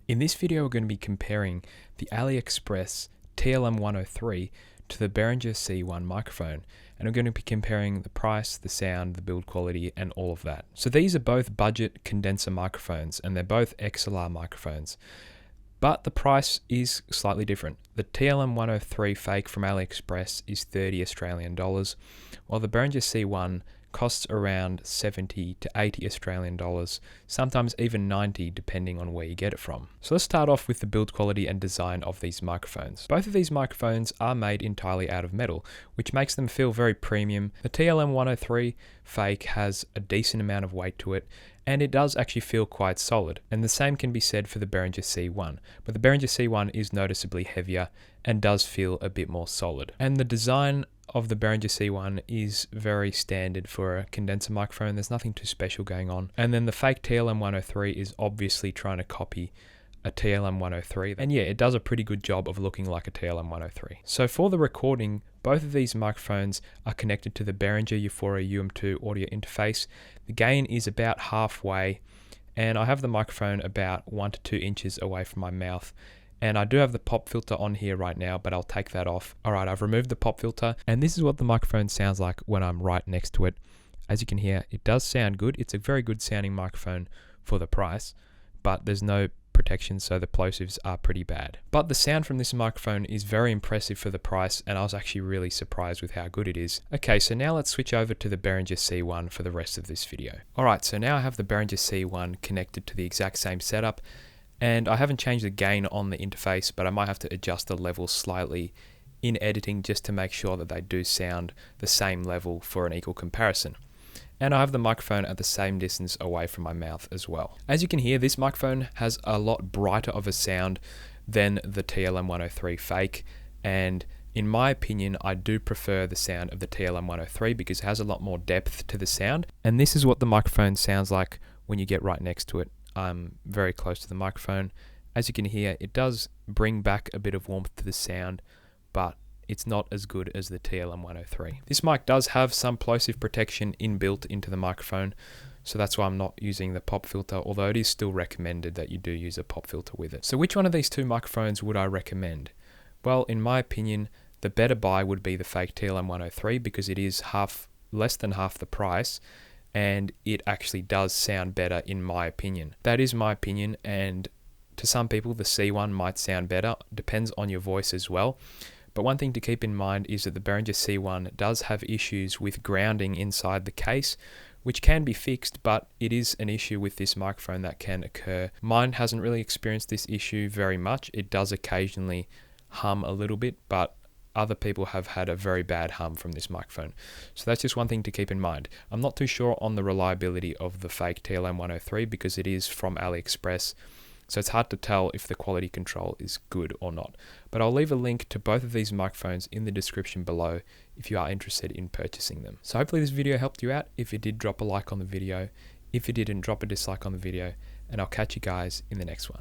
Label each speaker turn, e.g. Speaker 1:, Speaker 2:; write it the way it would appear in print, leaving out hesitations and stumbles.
Speaker 1: In this video, we're going to be comparing the AliExpress TLM 103 to the Behringer C1 microphone, and we're going to be comparing the price, the sound, the build quality, and all of that. So these are both budget condenser microphones, and they're both XLR microphones, but the price is slightly different. The TLM 103 fake from AliExpress is $30 Australian dollars, while the Behringer C1 costs around 70 to 80 Australian dollars, sometimes even 90 depending on where you get it from. So let's start off with the build quality and design of these microphones. Both of these microphones are made entirely out of metal, which makes them feel very premium. The TLM 103 fake has a decent amount of weight to it, and it does actually feel quite solid. And the same can be said for the Behringer C1, but the Behringer C1 is noticeably heavier and does feel a bit more solid. And the design of the Behringer C1 is very standard for a condenser microphone. There's nothing too special going on. And then the fake TLM 103 is obviously trying to copy a TLM 103. And yeah, it does a pretty good job of looking like a TLM 103. So for the recording, both of these microphones are connected to the Behringer Euphoria UM2 audio interface. The gain is about halfway, and I have the microphone about 1 to 2 inches away from my mouth. And I do have the pop filter on here right now, but I'll take that off. Alright, I've removed the pop filter, and this is what the microphone sounds like when I'm right next to it. As you can hear, it does sound good. It's a very good sounding microphone for the price, but there's no protection, so the plosives are pretty bad. But the sound from this microphone is very impressive for the price, and I was actually really surprised with how good it is. Okay, so now let's switch over to the Behringer C1 for the rest of this video. Alright, so now I have the Behringer C1 connected to the exact same setup, and I haven't changed the gain on the interface, but I might have to adjust the level slightly in editing just to make sure that they do sound the same level for an equal comparison. And I have the microphone at the same distance away from my mouth as well. As you can hear, this microphone has a lot brighter of a sound than the TLM 103 fake, and in my opinion, I do prefer the sound of the TLM 103 because it has a lot more depth to the sound. And this is what the microphone sounds like when you get right next to it. I'm very close to the microphone. As you can hear, it does bring back a bit of warmth to the sound, but it's not as good as the TLM 103. This mic does have some plosive protection inbuilt into the microphone, so that's why I'm not using the pop filter, although it is still recommended that you do use a pop filter with it. So which one of these two microphones would I recommend? Well, in my opinion, the better buy would be the fake TLM 103 because it is less than half the price, and it actually does sound better in my opinion. That is my opinion, and to some people the C1 might sound better, depends on your voice as well. But one thing to keep in mind is that the Behringer C1 does have issues with grounding inside the case, which can be fixed, but it is an issue with this microphone that can occur. Mine hasn't really experienced this issue very much. It does occasionally hum a little bit, but other people have had a very bad hum from this microphone. So that's just one thing to keep in mind. I'm not too sure on the reliability of the fake TLM 103 because it is from AliExpress, so it's hard to tell if the quality control is good or not. But I'll leave a link to both of these microphones in the description below if you are interested in purchasing them. So hopefully this video helped you out. If it did, drop a like on the video. If it didn't, drop a dislike on the video, and I'll catch you guys in the next one.